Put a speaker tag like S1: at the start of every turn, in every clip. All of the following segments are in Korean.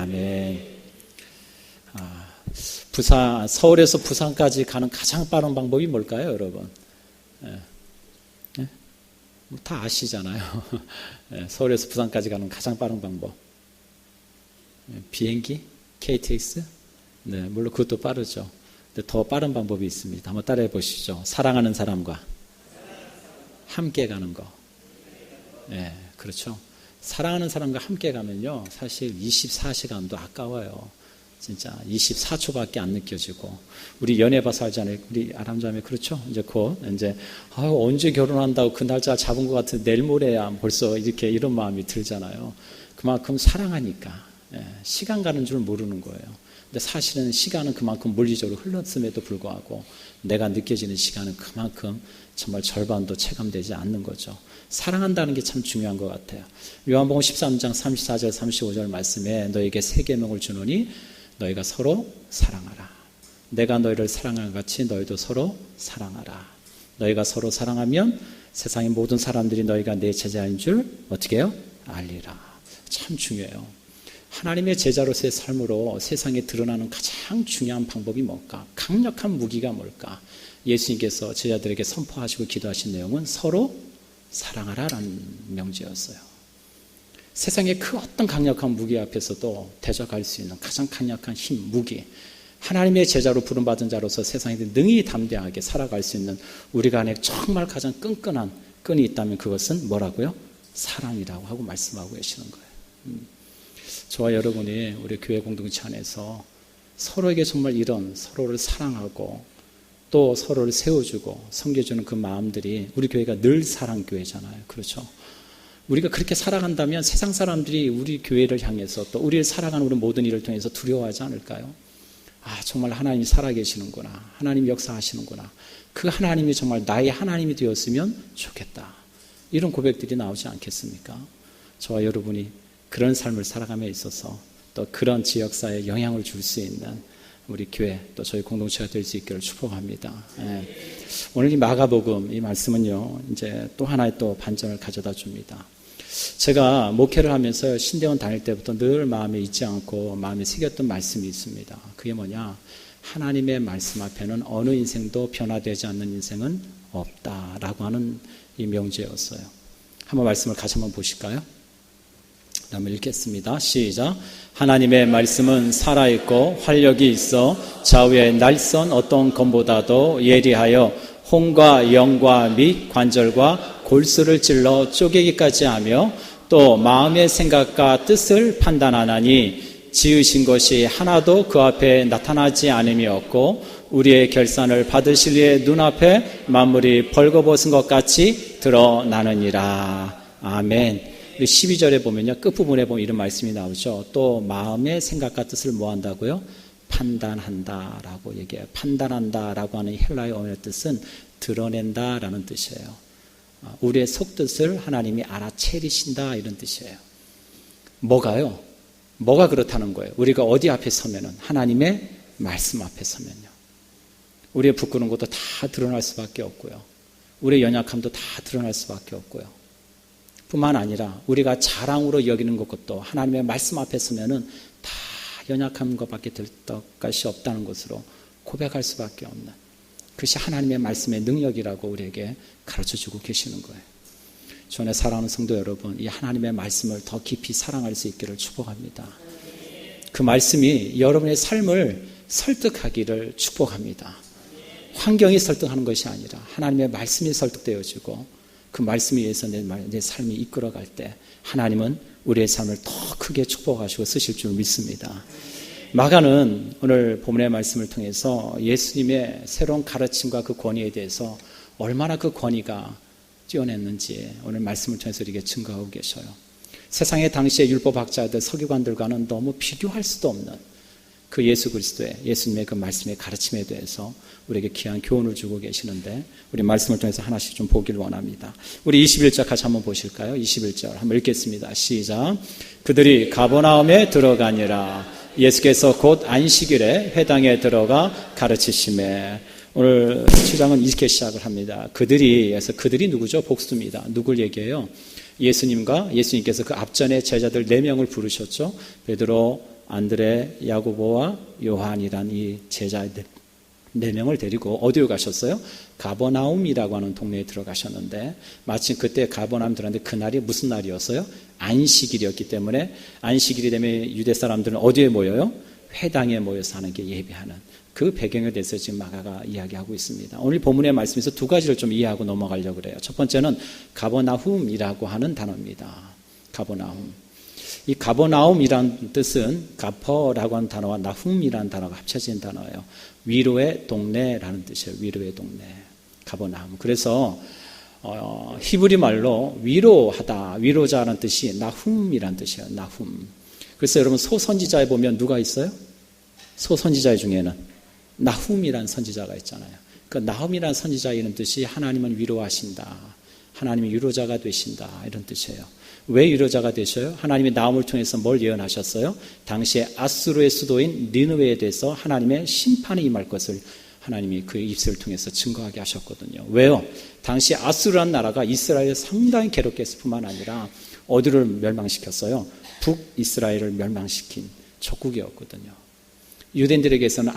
S1: 아멘. 서울에서 부산까지 가는 가장 빠른 방법이 뭘까요, 여러분? 다 아시잖아요. 서울에서 부산까지 가는 가장 빠른 방법. 비행기? KTX? 네, 물론 그것도 빠르죠. 근데 더 빠른 방법이 있습니다. 한번 따라해 보시죠. 사랑하는 사람과 함께 가는 거. 네, 그렇죠. 사랑하는 사람과 함께 가면요, 사실 24시간도 아까워요. 진짜 24초밖에 안 느껴지고. 우리 연애 봐서 알잖아요. 우리 아람자매 그렇죠? 이제 곧 이제 언제 결혼한다고 그 날짜 잡은 것 같은 내일 모레야 벌써 이렇게 이런 마음이 들잖아요. 그만큼 사랑하니까 시간 가는 줄 모르는 거예요. 근데 사실은 시간은 그만큼 물리적으로 흘렀음에도 불구하고 내가 느껴지는 시간은 그만큼 정말 절반도 체감되지 않는 거죠. 사랑한다는 게 참 중요한 것 같아요. 요한복음 13장 34절 35절 말씀에 너에게 새 계명을 주노니 너희가 서로 사랑하라. 내가 너희를 사랑한 같이 너희도 서로 사랑하라. 너희가 서로 사랑하면 세상의 모든 사람들이 너희가 내 제자인 줄 어떻게 해요? 알리라. 참 중요해요. 하나님의 제자로서의 삶으로 세상에 드러나는 가장 중요한 방법이 뭘까? 강력한 무기가 뭘까? 예수님께서 제자들에게 선포하시고 기도하신 내용은 서로 사랑하라라는 명제였어요. 세상의 그 어떤 강력한 무기 앞에서도 대적할 수 있는 가장 강력한 힘, 무기. 하나님의 제자로 부름받은 자로서 세상에 능히 담대하게 살아갈 수 있는 우리가 안에 정말 가장 끈끈한 끈이 있다면 그것은 뭐라고요? 사랑이라고 하고 말씀하고 계시는 거예요. 저와 여러분이 우리 교회 공동체 안에서 서로에게 정말 이런 서로를 사랑하고 또 서로를 세워주고 섬겨주는 그 마음들이 우리 교회가 늘 사랑교회잖아요. 그렇죠? 우리가 그렇게 살아간다면 세상 사람들이 우리 교회를 향해서 또 우리를 살아가는 우리 모든 일을 통해서 두려워하지 않을까요? 정말 하나님이 살아계시는구나. 하나님이 역사하시는구나. 그 하나님이 정말 나의 하나님이 되었으면 좋겠다. 이런 고백들이 나오지 않겠습니까? 저와 여러분이 그런 삶을 살아감에 있어서 또 그런 지역사회에 영향을 줄 수 있는 우리 교회 또 저희 공동체가 될 수 있기를 축복합니다. 오늘 이 마가복음 이 말씀은요, 이제 또 하나의 또 반전을 가져다 줍니다. 제가 목회를 하면서 신대원 다닐 때부터 늘 마음에 잊지 않고 마음에 새겼던 말씀이 있습니다. 그게 뭐냐? 하나님의 말씀 앞에는 어느 인생도 변화되지 않는 인생은 없다라고 하는 이 명제였어요. 한번 말씀을 같이 한번 보실까요? 한번 읽겠습니다. 시작. 하나님의 말씀은 살아있고 활력이 있어 좌우의 날선 어떤 검보다도 예리하여 혼과 영과 및 관절과 골수를 찔러 쪼개기까지 하며 또 마음의 생각과 뜻을 판단하나니 지으신 것이 하나도 그 앞에 나타나지 않음이 없고 우리의 결산을 받으실 이의 눈앞에 만물이 벌거벗은 것 같이 드러나느니라. 아멘. 12절에 보면요, 끝부분에 보면 이런 말씀이 나오죠. 또 마음의 생각과 뜻을 뭐 한다고요? 판단한다라고 얘기해요. 판단한다라고 하는 헬라어 원어의 뜻은 드러낸다라는 뜻이에요. 우리의 속뜻을 하나님이 알아채리신다 이런 뜻이에요. 뭐가요? 뭐가 그렇다는 거예요? 우리가 어디 앞에 서면은 하나님의 말씀 앞에 서면요. 우리의 부끄러운 것도 다 드러날 수밖에 없고요. 우리의 연약함도 다 드러날 수밖에 없고요. 뿐만 아니라 우리가 자랑으로 여기는 것도 하나님의 말씀 앞에 서면은 다 연약한 것밖에 될 것이 없다는 것으로 고백할 수밖에 없는 그것이 하나님의 말씀의 능력이라고 우리에게 가르쳐주고 계시는 거예요. 전에 사랑하는 성도 여러분, 이 하나님의 말씀을 더 깊이 사랑할 수 있기를 축복합니다. 그 말씀이 여러분의 삶을 설득하기를 축복합니다. 환경이 설득하는 것이 아니라 하나님의 말씀이 설득되어지고 그 말씀에 의해서 내 삶이 이끌어갈 때 하나님은 우리의 삶을 더 크게 축복하시고 쓰실 줄 믿습니다. 마가는 오늘 본문의 말씀을 통해서 예수님의 새로운 가르침과 그 권위에 대해서 얼마나 그 권위가 뛰어냈는지 오늘 말씀을 통해서 이렇게 증거하고 계셔요. 세상의 당시의 율법학자들, 서기관들과는 너무 비교할 수도 없는 그 예수 그리스도의 예수님의 그 말씀의 가르침에 대해서 우리에게 귀한 교훈을 주고 계시는데 우리 말씀을 통해서 하나씩 좀 보기를 원합니다. 우리 21절 같이 한번 보실까요? 21절 한번 읽겠습니다. 시작. 그들이 가버나움에 들어가니라. 예수께서 곧 안식일에 회당에 들어가 가르치시매. 오늘 7장은 이렇게 시작을 합니다. 그들이 누구죠? 복수입니다. 누굴 얘기해요? 예수님께서 그 앞전에 제자들 4명을 부르셨죠. 베드로, 안드레, 야고보와 요한이란 이 제자 4명을 데리고 어디로 가셨어요? 가버나움이라고 하는 동네에 들어가셨는데 마침 그때 가버나움 들어갔는데 그날이 무슨 날이었어요? 안식일이었기 때문에 안식일이 되면 유대 사람들은 어디에 모여요? 회당에 모여서 하는 게 예배하는 그 배경에 대해서 지금 마가가 이야기하고 있습니다. 오늘 본문의 말씀에서 2가지를 좀 이해하고 넘어가려고 그래요. 첫 번째는 가버나움이라고 하는 단어입니다. 가버나움. 이 가버나움이란 뜻은 가퍼라고 하는 단어와 나훔이라는 단어가 합쳐진 단어예요. 위로의 동네라는 뜻이에요. 위로의 동네. 가버나움. 그래서 히브리 말로 위로하다, 위로자라는 뜻이 나훔이라는 뜻이에요. 나훔. 그래서 여러분 소선지자에 보면 누가 있어요? 소선지자 중에는 나훔이라는 선지자가 있잖아요. 그 나훔이라는 선지자의 이런 뜻이 하나님은 위로하신다. 하나님이 위로자가 되신다. 이런 뜻이에요. 왜 위로자가 되셔요? 하나님이 나훔을 통해서 뭘 예언하셨어요? 당시에 아수르의 수도인 니느웨에 대해서 하나님의 심판이 임할 것을 하나님이 그의 입술을 통해서 증거하게 하셨거든요. 왜요? 당시 아수르라는 나라가 이스라엘을 상당히 괴롭게 했을 뿐만 아니라 어디를 멸망시켰어요? 북이스라엘을 멸망시킨 족국이었거든요. 유대인들에게서는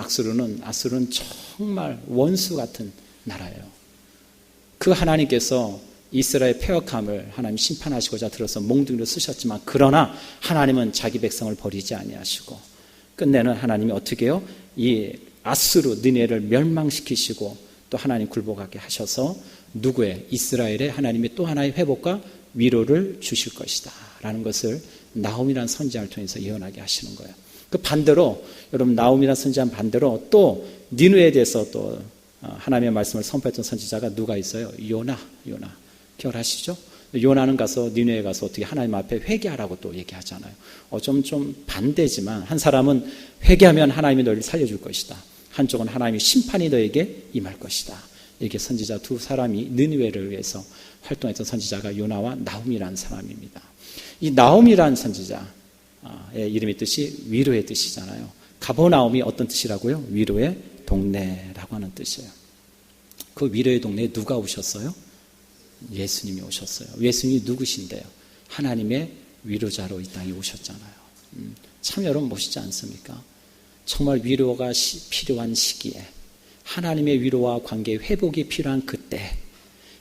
S1: 아수르는 정말 원수 같은 나라예요. 그 하나님께서 이스라엘 패역함을 하나님 심판하시고자 들어서 몽둥이로 쓰셨지만 그러나 하나님은 자기 백성을 버리지 아니하시고 끝내는 하나님이 어떻게 해요? 이 아수르 니네를 멸망시키시고 또 하나님 굴복하게 하셔서 누구의? 이스라엘의 하나님이 또 하나의 회복과 위로를 주실 것이다 라는 것을 나훔이라는 선지자를 통해서 예언하게 하시는 거예요. 그 반대로 여러분 나훔이라는 선지자 반대로 또 니느웨에 대해서 또 하나님의 말씀을 선포했던 선지자가 누가 있어요? 요나. 기억하시죠? 요나는 가서 니느웨에 가서 어떻게 하나님 앞에 회개하라고 또 얘기하잖아요. 좀 반대지만 한 사람은 회개하면 하나님이 너희를 살려줄 것이다. 한쪽은 하나님의 심판이 너에게 임할 것이다. 이렇게 선지자 2 사람이 니느웨를 위해서 활동했던 선지자가 요나와 나훔이라는 사람입니다. 이 나훔이라는 선지자의 이름의 뜻이 위로의 뜻이잖아요. 가버나움이 어떤 뜻이라고요? 위로의 동네라고 하는 뜻이에요. 그 위로의 동네에 누가 오셨어요? 예수님이 오셨어요. 예수님이 누구신데요? 하나님의 위로자로 이 땅에 오셨잖아요. 참 여러분 멋있지 않습니까? 정말 위로가 필요한 시기에 하나님의 위로와 관계의 회복이 필요한 그때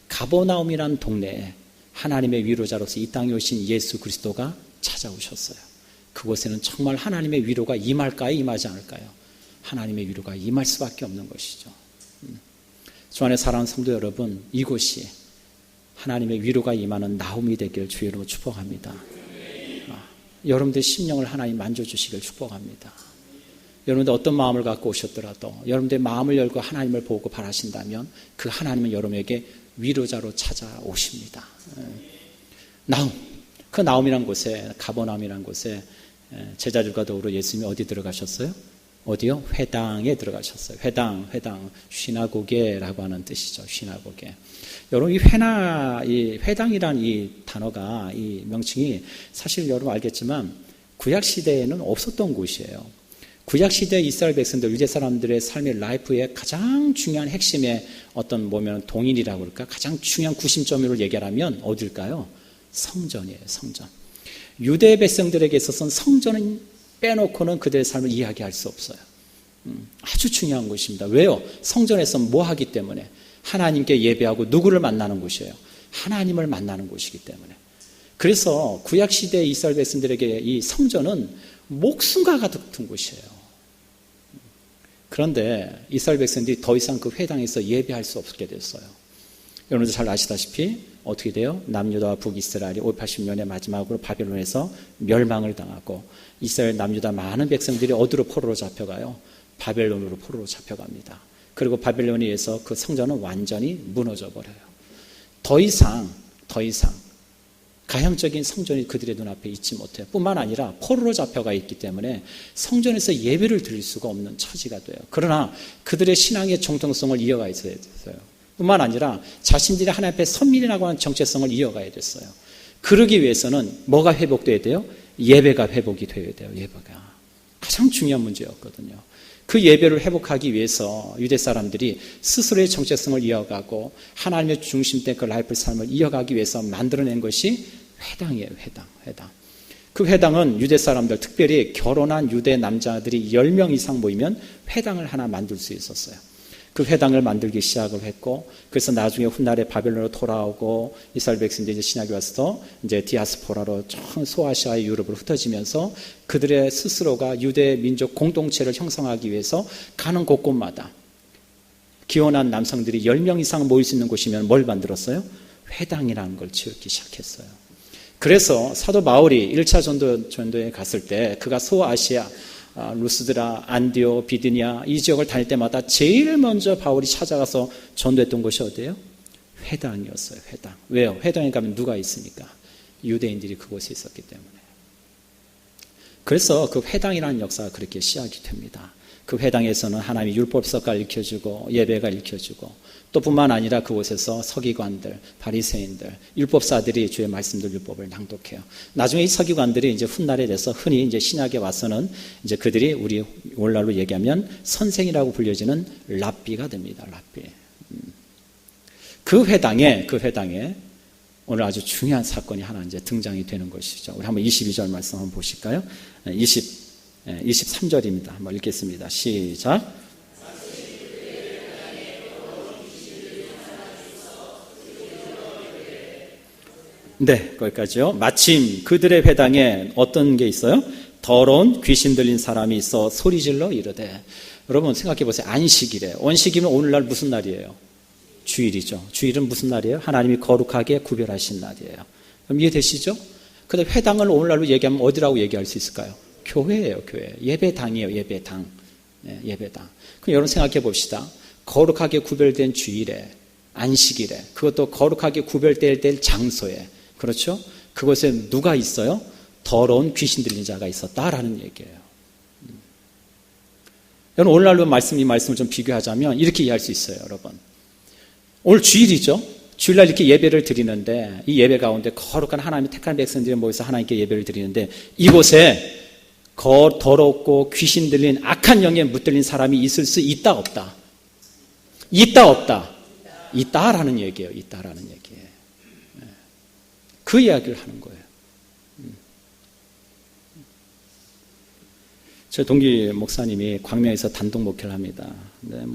S1: 가버나움이라는 동네에 하나님의 위로자로서 이 땅에 오신 예수 그리스도가 찾아오셨어요. 그곳에는 정말 하나님의 위로가 임할까요? 임하지 않을까요? 하나님의 위로가 임할 수밖에 없는 것이죠. 주 안에 사랑하는 성도 여러분, 이곳이 하나님의 위로가 임하는 나훔이 되길 주의 이름으로 축복합니다. 여러분들의 심령을 하나님 만져주시길 축복합니다. 여러분들 어떤 마음을 갖고 오셨더라도 여러분들의 마음을 열고 하나님을 보고 바라신다면 그 하나님은 여러분에게 위로자로 찾아오십니다. 나훔, 그 나훔이란 곳에 가버나움이란 곳에 제자들과 더불어 예수님이 어디 들어가셨어요? 어디요? 회당에 들어가셨어요. 회당, 시나고게라고 하는 뜻이죠. 시나고게. 여러분 이 회당이란 이 단어가 이 명칭이 사실 여러분 알겠지만 구약 시대에는 없었던 곳이에요. 구약 시대 이스라엘 백성들, 유대 사람들의 삶의 라이프의 가장 중요한 핵심의 어떤 보면 동일이라고 그럴까? 가장 중요한 구심점을 얘기하면 어딜까요? 성전이에요. 성전. 유대 백성들에게 있어서는 성전은 빼놓고는 그들의 삶을 이야기할 수 없어요. 아주 중요한 곳입니다. 왜요? 성전에서 뭐 하기 때문에? 하나님께 예배하고 누구를 만나는 곳이에요? 하나님을 만나는 곳이기 때문에. 그래서 구약시대 이스라엘 백성들에게 이 성전은 목숨과 같은 곳이에요. 그런데 이스라엘 백성들이 더 이상 그 회당에서 예배할 수 없게 됐어요. 여러분들 잘 아시다시피 어떻게 돼요? 남유다와 북이스라엘이 580년의 마지막으로 바벨론에서 멸망을 당하고 이스라엘 남유다 많은 백성들이 어디로 포로로 잡혀가요? 바벨론으로 포로로 잡혀갑니다. 그리고 바벨론에 의해서 그 성전은 완전히 무너져 버려요. 더 이상 가형적인 성전이 그들의 눈앞에 있지 못해요. 뿐만 아니라 포로로 잡혀가 있기 때문에 성전에서 예배를 드릴 수가 없는 처지가 돼요. 그러나 그들의 신앙의 정통성을 이어가야 됐어요. 뿐만 아니라 자신들이 하나님 앞에 선민이라고 하는 정체성을 이어가야 됐어요. 그러기 위해서는 뭐가 회복돼야 돼요? 예배가 회복이 되어야 돼요. 예배가 가장 중요한 문제였거든요. 그 예배를 회복하기 위해서 유대 사람들이 스스로의 정체성을 이어가고 하나님의 중심된 그 라이프 삶을 이어가기 위해서 만들어낸 것이 회당이에요. 회당. 그 회당은 유대 사람들, 특별히 결혼한 유대 남자들이 10명 이상 모이면 회당을 하나 만들 수 있었어요. 그 회당을 만들기 시작을 했고, 그래서 나중에 훗날에 바벨론으로 돌아오고 이스라엘 백성들이 이제 신약에 와서 이제 디아스포라로 전 소아시아의 유럽으로 흩어지면서 그들의 스스로가 유대 민족 공동체를 형성하기 위해서 가는 곳곳마다 기혼한 남성들이 10명 이상 모일 수 있는 곳이면 뭘 만들었어요? 회당이라는 걸 지었기 시작했어요. 그래서 사도 바울이 1차 전도에 갔을 때 그가 소아시아, 루스드라, 안디오, 비드니아 이 지역을 다닐 때마다 제일 먼저 바울이 찾아가서 전도했던 곳이 어디예요? 회당이었어요. 회당. 왜요? 회당에 가면 누가 있으니까? 유대인들이 그곳에 있었기 때문에. 그래서 그 회당이라는 역사가 그렇게 시작이 됩니다. 그 회당에서는 하나님의 율법서가 읽혀주고 예배가 읽혀주고 또 뿐만 아니라 그곳에서 서기관들, 바리새인들, 율법사들이 주의 말씀들 율법을 낭독해요. 나중에 이 서기관들이 이제 훗날에 돼서 흔히 이제 신약에 와서는 이제 그들이 우리 오늘날로 얘기하면 선생이라고 불려지는 랍비가 됩니다. 랍비. 그 회당에 오늘 아주 중요한 사건이 하나 이제 등장이 되는 것이죠. 우리 한번 22절 말씀 한번 보실까요? 23절입니다. 한번 읽겠습니다. 시작. 네, 거기까지요. 마침 그들의 회당에 어떤 게 있어요? 더러운 귀신 들린 사람이 있어 소리질러 이르되. 여러분 생각해 보세요. 안식일에. 안식일은 오늘날 무슨 날이에요? 주일이죠. 주일은 무슨 날이에요? 하나님이 거룩하게 구별하신 날이에요. 그럼 이해되시죠? 근데 회당을 오늘날로 얘기하면 어디라고 얘기할 수 있을까요? 교회예요, 교회. 예배당이에요, 예배당. 네, 예배당. 그럼 여러분 생각해 봅시다. 거룩하게 구별된 주일에, 안식일에, 그것도 거룩하게 구별될 장소에, 그렇죠? 그곳에 누가 있어요? 더러운 귀신 들린 자가 있었다라는 얘기예요. 여러분 오늘날로 이 말씀을 좀 비교하자면 이렇게 이해할 수 있어요, 여러분. 오늘 주일이죠. 주일날 이렇게 예배를 드리는데 이 예배 가운데 거룩한 하나님의 택한 백성들이 모여서 하나님께 예배를 드리는데 이곳에 더럽고 귀신 들린 악한 영에 묻들린 사람이 있을 수 있다 없다? 있다 없다? 있다라는 얘기예요. 있다라는 얘기예요. 그 이야기를 하는 거예요. 제 동기 목사님이 광명에서 단독 목회를 합니다. 근데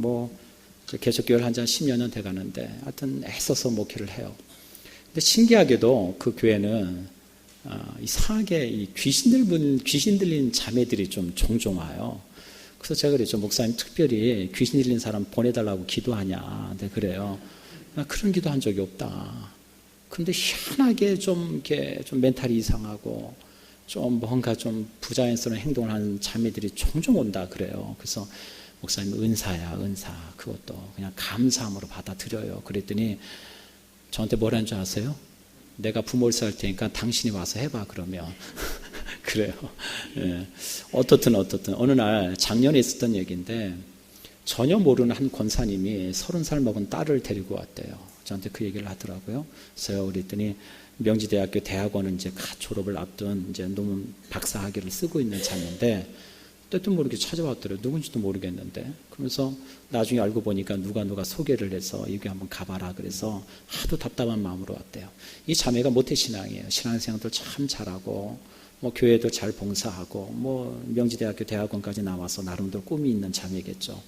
S1: 개척교회를 한 지 10여 년 돼 가는데 하여튼 애써서 목회를 해요. 근데 신기하게도 그 교회는 이상하게 이 귀신 들린 자매들이 좀 종종 와요. 그래서 제가 그랬죠. 목사님 특별히 귀신 들린 사람 보내달라고 기도하냐. 근데 그래요. 그런 기도한 적이 없다. 근데 희한하게 좀 멘탈이 이상하고 좀 뭔가 좀 부자연스러운 행동을 하는 자매들이 종종 온다 그래요. 그래서 목사님 은사야, 은사. 그것도 그냥 감사함으로 받아들여요. 그랬더니 저한테 뭐라는 줄 아세요? 내가 부모를 살 테니까 당신이 와서 해봐 그러면 그래요. 예. 어떻든 어느 날 작년에 있었던 얘기인데 전혀 모르는 한 권사님이 30살 먹은 딸을 데리고 왔대요. 저한테 그 얘기를 하더라고요. 그래서 그랬더니 명지대학교 대학원은 이제 졸업을 앞둔 이제 논문 박사학위를 쓰고 있는 자인데 뜻도 모르게 찾아왔더래요. 누군지도 모르겠는데. 그러면서 나중에 알고 보니까 누가 소개를 해서 여기 한번 가봐라. 그래서 하도 답답한 마음으로 왔대요. 이 자매가 모태신앙이에요. 신앙생활도 참 잘하고 교회도 잘 봉사하고 명지대학교 대학원까지 나와서 나름대로 꿈이 있는 자매겠죠.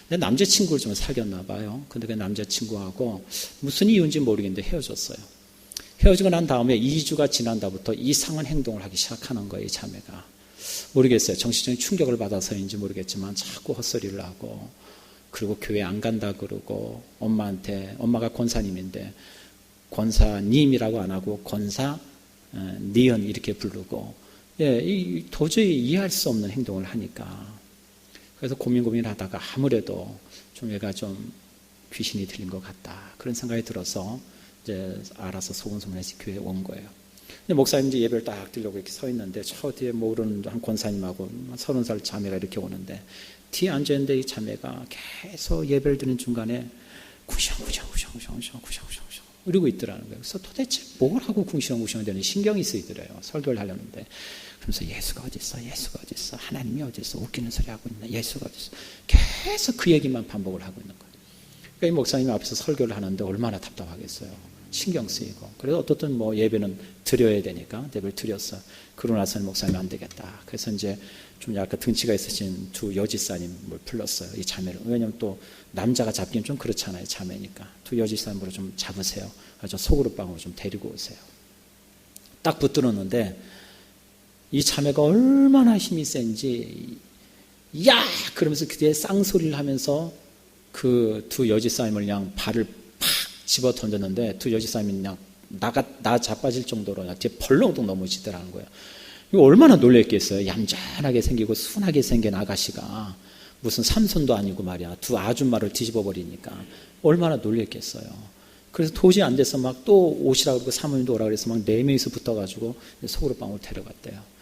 S1: 근데 남자친구를 좀 사귀었나 봐요. 근데 그 남자친구하고 무슨 이유인지 모르겠는데 헤어졌어요. 헤어지고 난 다음에 2주가 지난 다부터 이상한 행동을 하기 시작하는 거예요. 이 자매가. 모르겠어요. 정신적인 충격을 받아서인지 모르겠지만 자꾸 헛소리를 하고 그리고 교회 안 간다 그러고 엄마한테, 엄마가 권사님인데 권사님이라고 안 하고 권사 니은 이렇게 부르고 도저히 이해할 수 없는 행동을 하니까 그래서 고민하다가 아무래도 좀 얘가 좀 귀신이 들린 것 같다 그런 생각이 들어서 이제 알아서 소문소문해서 교회에 온 거예요. 근데 목사님 이제 예배를 딱 드리려고 이렇게 서 있는데 저 뒤에 모르는 한 권사님하고 30살 자매가 이렇게 오는데 뒤에 앉아있는데 이 자매가 계속 예배를 드리는 중간에 구시렁구시렁 이러고 있더라는 거예요. 그래서 도대체 뭘 하고 궁시렁구시렁 되는 신경이 쓰이더래요. 설교를 하려는데 그러면서 예수가 어디 있어? 하나님이 어디 있어? 웃기는 소리 하고 있나? 예수가 어디 있어? 계속 그 얘기만 반복을 하고 있는 거예요. 그러니까 이 목사님이 앞에서 설교를 하는데 얼마나 답답하겠어요. 신경 쓰이고. 그래서 어떻든 뭐 예배는 드려야 되니까 예배를 드렸어. 그러고 나서는 목사님 안 되겠다. 그래서 이제 좀 약간 등치가 있으신 두 여지사님을 불렀어요. 이 자매를. 왜냐면 또 남자가 잡기는 좀 그렇잖아요. 자매니까. 두 여지사님으로 좀 잡으세요. 저 소그룹 방으로 좀 데리고 오세요. 딱 붙들었는데 이 자매가 얼마나 힘이 센지 야! 그러면서 그때 쌍소리를 하면서 그 두 여지사님을 그냥 발을 팍 집어 던졌는데 두 여지사님이 그냥 나 자빠질 정도로 그냥 뒤에 벌렁덩 넘어지더라는 거예요. 이거 얼마나 놀랬겠어요. 얌전하게 생기고 순하게 생긴 아가씨가 무슨 삼손도 아니고 말이야. 두 아줌마를 뒤집어 버리니까 얼마나 놀랬겠어요. 그래서 도저히 안 돼서 막 또 오시라고 그러고 사모님도 오라고 그래서 막 4명이서 붙어가지고 소그룹방으로 데려갔대요.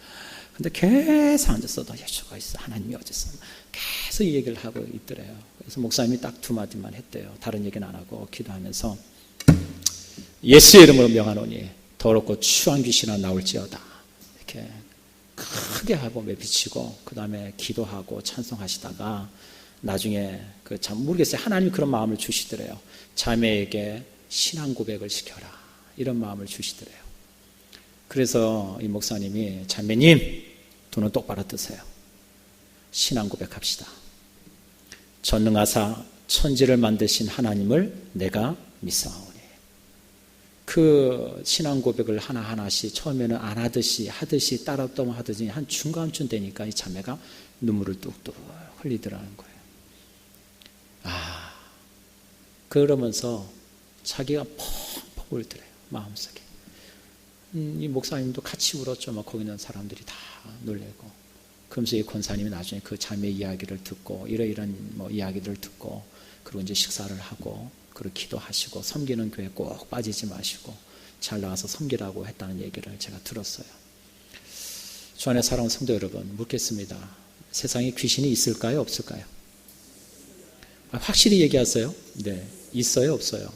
S1: 근데 계속 앉아서 너 예수가 있어. 하나님이 어디 있어. 계속 이 얘기를 하고 있더래요. 그래서 목사님이 딱 2마디만 했대요. 다른 얘기는 안 하고 기도하면서 예수의 이름으로 명하노니 더럽고 추한 귀신아 나올지어다. 이렇게 크게 하고 매비치고 그 다음에 기도하고 찬송하시다가 나중에 참 모르겠어요. 하나님이 그런 마음을 주시더래요. 자매에게 신앙 고백을 시켜라. 이런 마음을 주시더래요. 그래서 이 목사님이 자매님 눈은 똑바로 뜨세요. 신앙 고백합시다. 전능하사 천지를 만드신 하나님을 내가 믿사오니. 그 신앙 고백을 하나하나씩 처음에는 안 하듯이 따라또 하듯이 한 중간쯤 되니까 이 자매가 눈물을 뚝뚝 흘리더라는 거예요. 그러면서 자기가 펑펑 울더래요. 마음속에. 이 목사님도 같이 울었죠. 막 거기 있는 사람들이 다 놀래고. 그러면서 이 권사님이 나중에 그 자매 이야기를 듣고 이런 뭐 이야기들을 듣고 그리고 이제 식사를 하고 그리고 기도하시고 섬기는 교회 꼭 빠지지 마시고 잘 나가서 섬기라고 했다는 얘기를 제가 들었어요. 주 안에 사랑하는 성도 여러분, 묻겠습니다. 세상에 귀신이 있을까요? 없을까요? 확실히 얘기하세요. 네, 있어요? 없어요?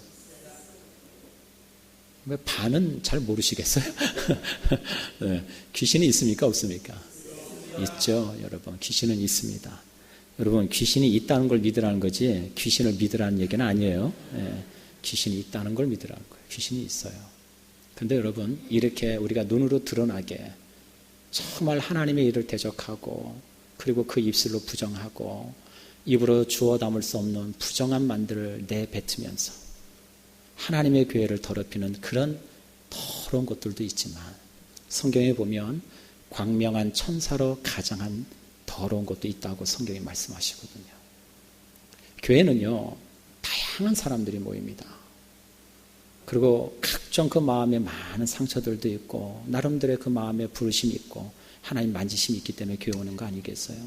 S1: 왜 반은 잘 모르시겠어요? 네, 귀신이 있습니까? 없습니까? 있죠, 여러분. 귀신은 있습니다. 여러분, 귀신이 있다는 걸 믿으라는 거지 귀신을 믿으라는 얘기는 아니에요. 네, 귀신이 있다는 걸 믿으라는 거예요. 귀신이 있어요. 그런데 여러분, 이렇게 우리가 눈으로 드러나게 정말 하나님의 일을 대적하고 그리고 그 입술로 부정하고 입으로 주워 담을 수 없는 부정한 말들을 내뱉으면서 하나님의 교회를 더럽히는 그런 더러운 것들도 있지만 성경에 보면 광명한 천사로 가장한 더러운 것도 있다고 성경이 말씀하시거든요. 교회는요, 다양한 사람들이 모입니다. 그리고 각종 그 마음에 많은 상처들도 있고 나름대로의 그 마음에 부르심이 있고 하나님 만지심이 있기 때문에 교회 오는 거 아니겠어요?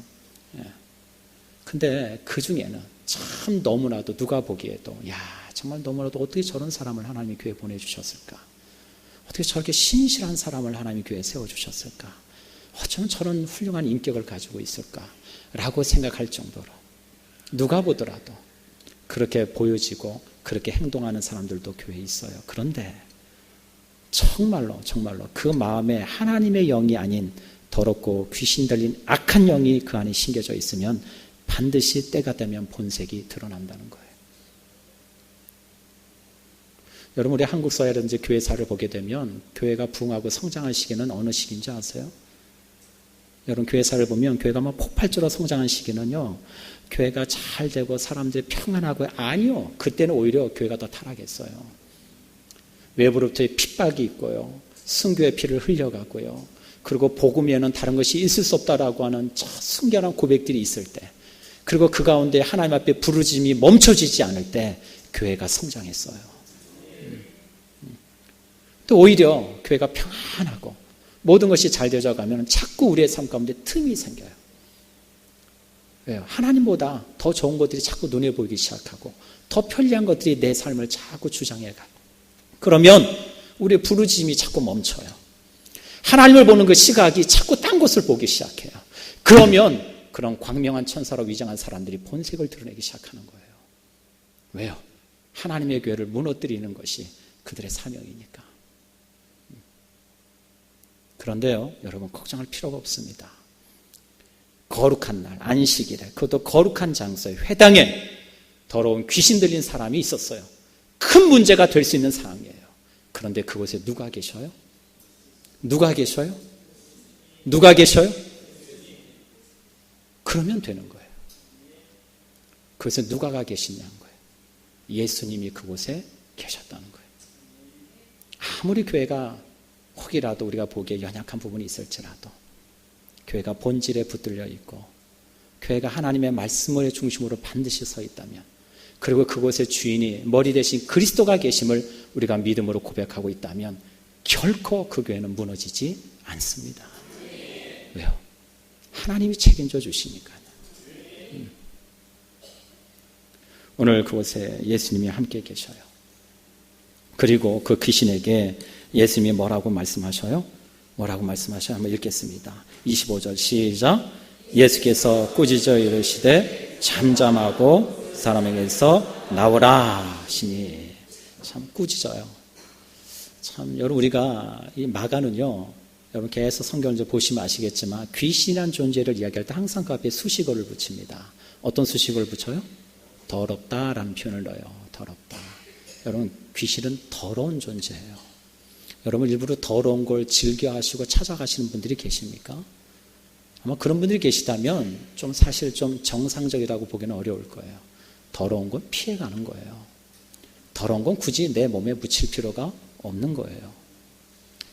S1: 근데 그 중에는 참 너무나도 누가 보기에도 정말 너무나도 어떻게 저런 사람을 하나님이 교회에 보내주셨을까? 어떻게 저렇게 신실한 사람을 하나님이 교회에 세워주셨을까? 어쩌면 저런 훌륭한 인격을 가지고 있을까? 라고 생각할 정도로 누가 보더라도 그렇게 보여지고 그렇게 행동하는 사람들도 교회에 있어요. 그런데 정말로 그 마음에 하나님의 영이 아닌 더럽고 귀신 들린 악한 영이 그 안에 심겨져 있으면 반드시 때가 되면 본색이 드러난다는 거예요. 여러분, 우리 한국 사회라든지 교회사를 보게 되면 교회가 부흥하고 성장할 시기는 어느 시기인지 아세요? 여러분, 교회사를 보면 교회가 막 폭발적으로 성장한 시기는요, 교회가 잘 되고 사람들이 평안하고 아니요. 그때는 오히려 교회가 더 타락했어요. 외부로부터의 핍박이 있고요. 순교의 피를 흘려가고요. 그리고 복음에는 다른 것이 있을 수 없다라고 하는 순결한 고백들이 있을 때, 그리고 그 가운데 하나님 앞에 부르짖음이 멈춰지지 않을 때 교회가 성장했어요. 또 오히려 교회가 평안하고 모든 것이 잘 되어져 가면 자꾸 우리의 삶 가운데 틈이 생겨요. 왜요? 하나님보다 더 좋은 것들이 자꾸 눈에 보이기 시작하고 더 편리한 것들이 내 삶을 자꾸 주장해 가요. 그러면 우리의 부르짖음이 자꾸 멈춰요. 하나님을 보는 그 시각이 자꾸 딴 것을 보기 시작해요. 그러면 그런 광명한 천사로 위장한 사람들이 본색을 드러내기 시작하는 거예요. 왜요? 하나님의 교회를 무너뜨리는 것이 그들의 사명이니까. 그런데요, 여러분, 걱정할 필요가 없습니다. 거룩한 날, 안식일에, 그것도 거룩한 장소에, 회당에 더러운 귀신 들린 사람이 있었어요. 큰 문제가 될 수 있는 상황이에요. 그런데 그곳에 누가 계셔요? 누가 계셔요? 누가 계셔요? 그러면 되는 거예요. 그것은 누가가 계시냐는 거예요. 예수님이 그곳에 계셨다는 거예요. 아무리 교회가 혹이라도 우리가 보기에 연약한 부분이 있을지라도, 교회가 본질에 붙들려 있고 교회가 하나님의 말씀을 중심으로 반드시 서 있다면, 그리고 그곳의 주인이 머리 대신 그리스도가 계심을 우리가 믿음으로 고백하고 있다면 결코 그 교회는 무너지지 않습니다. 왜요? 하나님이 책임져 주시니까요. 오늘 그곳에 예수님이 함께 계셔요. 그리고 그 귀신에게 예수님이 뭐라고 말씀하셔요? 뭐라고 말씀하셔요? 한번 읽겠습니다. 25절 시작. 예수께서 꾸짖어 이르시되 잠잠하고 사람에게서 나오라 하시니. 참 꾸짖어요. 참 여러분, 우리가 이 마가는요, 여러분 계속 성경을 좀 보시면 아시겠지만 귀신이라는 존재를 이야기할 때 항상 그 앞에 수식어를 붙입니다. 어떤 수식어를 붙여요? 더럽다라는 표현을 넣어요. 더럽다. 여러분, 귀신은 더러운 존재예요. 여러분, 일부러 더러운 걸 즐겨하시고 찾아가시는 분들이 계십니까? 아마 그런 분들이 계시다면 좀 사실 좀 정상적이라고 보기는 어려울 거예요. 더러운 건 피해가는 거예요. 더러운 건 굳이 내 몸에 묻힐 필요가 없는 거예요.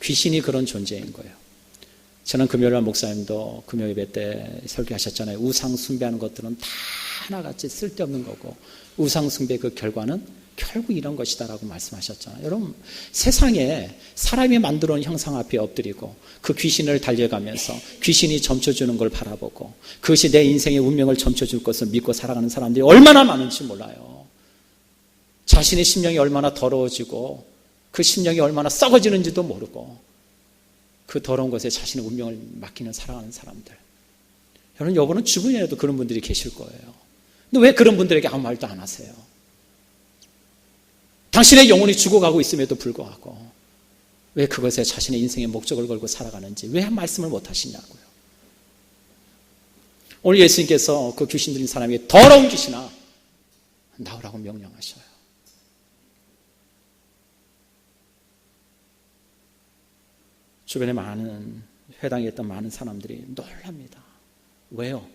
S1: 귀신이 그런 존재인 거예요. 저는 금요일날 목사님도 금요 예배 때 설교하셨잖아요. 우상 숭배하는 것들은 다 하나같이 쓸데없는 거고 우상 숭배 그 결과는 결국 이런 것이다라고 말씀하셨잖아요. 여러분, 세상에 사람이 만들어 놓은 형상 앞에 엎드리고 그 귀신을 달려가면서 귀신이 점쳐주는 걸 바라보고 그것이 내 인생의 운명을 점쳐줄 것을 믿고 살아가는 사람들이 얼마나 많은지 몰라요. 자신의 심령이 얼마나 더러워지고 그 심령이 얼마나 썩어지는지도 모르고 그 더러운 것에 자신의 운명을 맡기는 살아가는 사람들. 여러분, 여러분은 주변에도 그런 분들이 계실 거예요. 근데 왜 그런 분들에게 아무 말도 안 하세요? 당신의 영혼이 죽어가고 있음에도 불구하고 왜 그것에 자신의 인생의 목적을 걸고 살아가는지 왜 말씀을 못 하시냐고요. 오늘 예수님께서 그 귀신 들린 사람에게 더러운 귀신아 나오라고 명령하셔요. 주변에 많은 회당에 있던 많은 사람들이 놀랍니다. 왜요?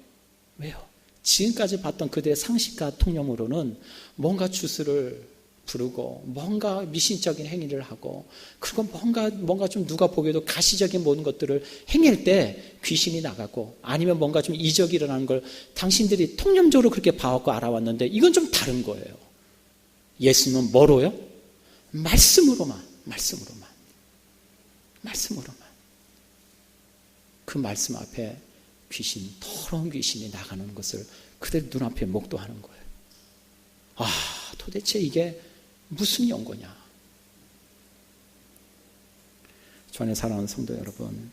S1: 지금까지 봤던 그들의 상식과 통념으로는 뭔가 주스를 부르고 뭔가 미신적인 행위를 하고 그리고 뭔가 좀 누가 보기에도 가시적인 모든 것들을 행할 때 귀신이 나가고 아니면 뭔가 좀 이적이 일어나는 걸 당신들이 통념적으로 그렇게 봐왔고 알아왔는데 이건 좀 다른 거예요. 예수님은 뭐로요? 말씀으로만. 그 말씀 앞에 더러운 귀신이 나가는 것을 그들 눈앞에 목도하는 거예요. 도대체 이게 무슨 연고냐? 주 안에 사랑하는 성도 여러분,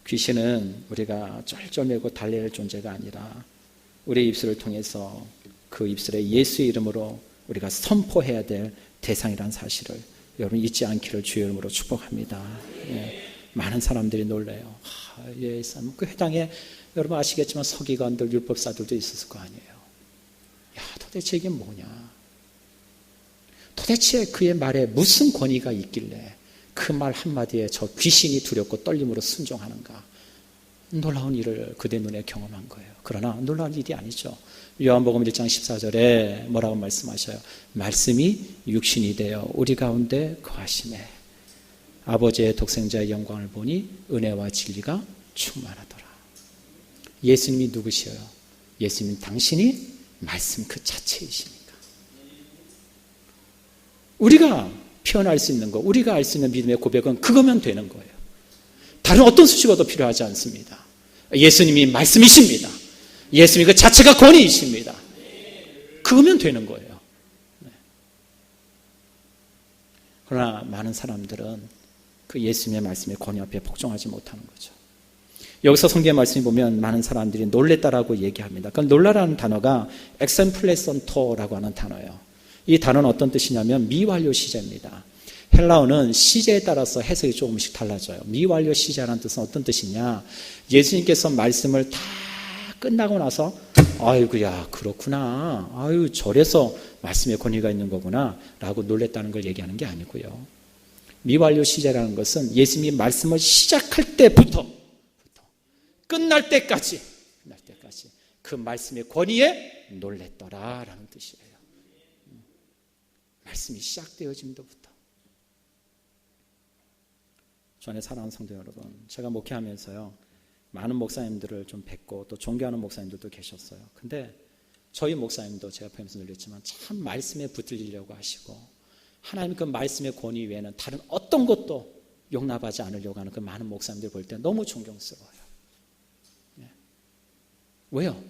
S1: 귀신은 우리가 쩔쩔매고 달래야 존재가 아니라 우리의 입술을 통해서 그 입술에 예수의 이름으로 우리가 선포해야 될 대상이라는 사실을 여러분 잊지 않기를 주의 이름으로 축복합니다. 많은 사람들이 놀래요. 그 회당에 여러분 아시겠지만 서기관들, 율법사들도 있었을 거 아니에요. 도대체 이게 뭐냐? 도대체 그의 말에 무슨 권위가 있길래 그 말 한마디에 저 귀신이 두렵고 떨림으로 순종하는가? 놀라운 일을 그대 눈에 경험한 거예요. 그러나 놀라운 일이 아니죠. 요한복음 1장 14절에 뭐라고 말씀하셔요? 말씀이 육신이 되어 우리 가운데 거하시매 아버지의 독생자의 영광을 보니 은혜와 진리가 충만하더라. 예수님이 누구시여요? 예수님은 당신이 말씀 그 자체이십니까? 우리가 표현할 수 있는 거, 우리가 알 수 있는 믿음의 고백은 그거면 되는 거예요. 다른 어떤 수식어도 필요하지 않습니다. 예수님이 말씀이십니다. 예수님이 그 자체가 권위이십니다. 그거면 되는 거예요. 그러나 많은 사람들은 그 예수님의 말씀의 권위 앞에 복종하지 못하는 거죠. 여기서 성경의 말씀을 보면 많은 사람들이 놀랬다라고 얘기합니다. 그 놀라라는 단어가 엑센플레선토라고 하는 단어예요. 이 단어는 어떤 뜻이냐면 미완료 시제입니다. 헬라어는 시제에 따라서 해석이 조금씩 달라져요. 미완료 시제라는 뜻은 어떤 뜻이냐? 예수님께서 말씀을 다 끝나고 나서 아이고야 그렇구나. 저래서 말씀의 권위가 있는 거구나 라고 놀랬다는 걸 얘기하는 게 아니고요. 미완료 시제라는 것은 예수님이 말씀을 시작할 때부터 끝날 때까지 그 말씀의 권위에 놀랬더라라는 뜻이에요. 말씀이 시작되어짐부터. 주 안에 사랑하는 성도 여러분, 제가 목회하면서요, 많은 목사님들을 좀 뵙고 또 존경하는 목사님들도 계셨어요. 근데 저희 목사님도 제가 보면서 놀랬지만 참 말씀에 붙들리려고 하시고 하나님 그 말씀의 권위 외에는 다른 어떤 것도 용납하지 않으려고 하는 그 많은 목사님들 볼 때 너무 존경스러워요. 네. 왜요?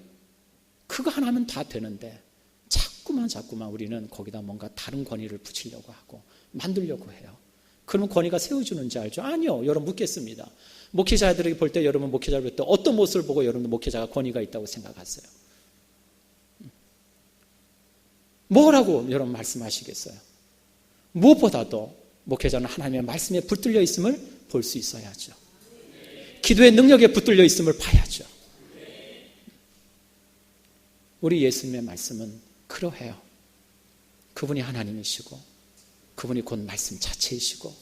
S1: 그거 하나면 다 되는데 자꾸만 우리는 거기다 뭔가 다른 권위를 붙이려고 하고 만들려고 해요. 그러면 권위가 세워주는지 알죠? 아니요. 여러분 묻겠습니다. 목회자들에게 볼 때 여러분 목회자를 볼 때 어떤 모습을 보고 여러분 목회자가 권위가 있다고 생각하세요? 뭐라고 여러분 말씀하시겠어요? 무엇보다도 목회자는 하나님의 말씀에 붙들려 있음을 볼 수 있어야죠. 기도의 능력에 붙들려 있음을 봐야죠. 우리 예수님의 말씀은 그러해요. 그분이 하나님이시고 그분이 곧 말씀 자체이시고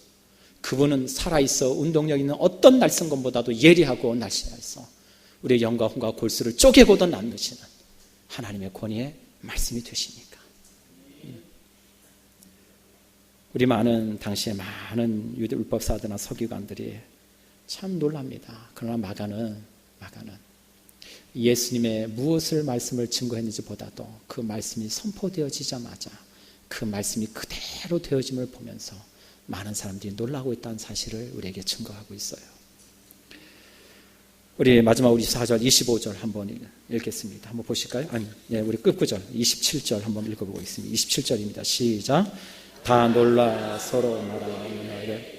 S1: 그분은 살아있어 운동력 있는 어떤 날성검보다도 예리하고 날씬해서 우리의 영과 혼과 골수를 쪼개고도 남으시는 하나님의 권위의 말씀이 되시니까. 우리 당시에 많은 유대 율법사들이나 서기관들이 참 놀랍니다. 그러나 마가는 예수님의 무엇을 말씀을 증거했는지 보다도 그 말씀이 선포되어지자마자 그 말씀이 그대로 되어짐을 보면서 많은 사람들이 놀라고 있다는 사실을 우리에게 증거하고 있어요. 우리 마지막 우리 4절 25절 한번 읽겠습니다. 한번 보실까요? 우리 끝구절 27절 한번 읽어보고 있습니다. 27절입니다. 시작. 다 놀라 서로 말하되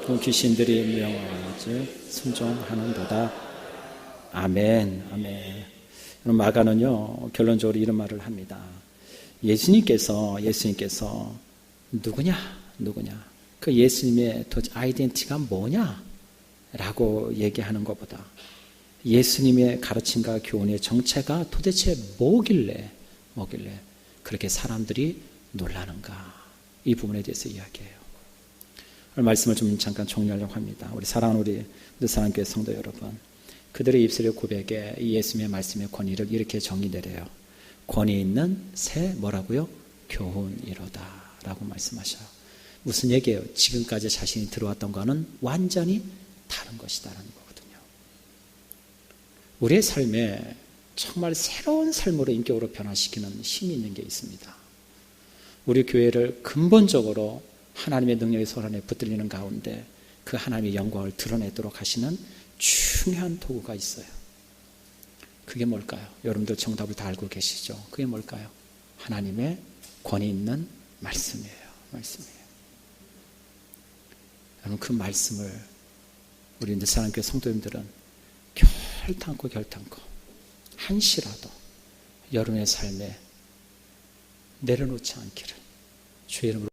S1: 그 귀신들이 명하지 순종하는도다. 아멘. 마가는요 결론적으로 이런 말을 합니다. 예수님께서 누구냐 그 예수님의 아이덴티티가 뭐냐라고 얘기하는 것보다 예수님의 가르침과 교훈의 정체가 도대체 뭐길래 그렇게 사람들이 놀라는가, 이 부분에 대해서 이야기해요. 오늘 말씀을 좀 잠깐 정리하려고 합니다. 우리 사랑하는 우리 사랑교회 성도 여러분, 그들의 입술의 고백에 이 예수님의 말씀의 권위를 이렇게 정의 내려요. 권위 있는 새 교훈이로다 라고 말씀하셔요. 무슨 얘기예요? 지금까지 자신이 들어왔던 거는 완전히 다른 것이다라는 거거든요. 우리의 삶에 정말 새로운 삶으로 인격으로 변화시키는 힘이 있는 게 있습니다. 우리 교회를 근본적으로 하나님의 능력의 손 안에 붙들리는 가운데 그 하나님의 영광을 드러내도록 하시는 중요한 도구가 있어요. 그게 뭘까요? 여러분들 정답을 다 알고 계시죠? 그게 뭘까요? 하나님의 권위 있는 말씀이에요. 여러분 그 말씀을 우리 사랑교회 성도님들은 결단코 한시라도 여러분의 삶에 내려놓지 않기를 주의 이름으로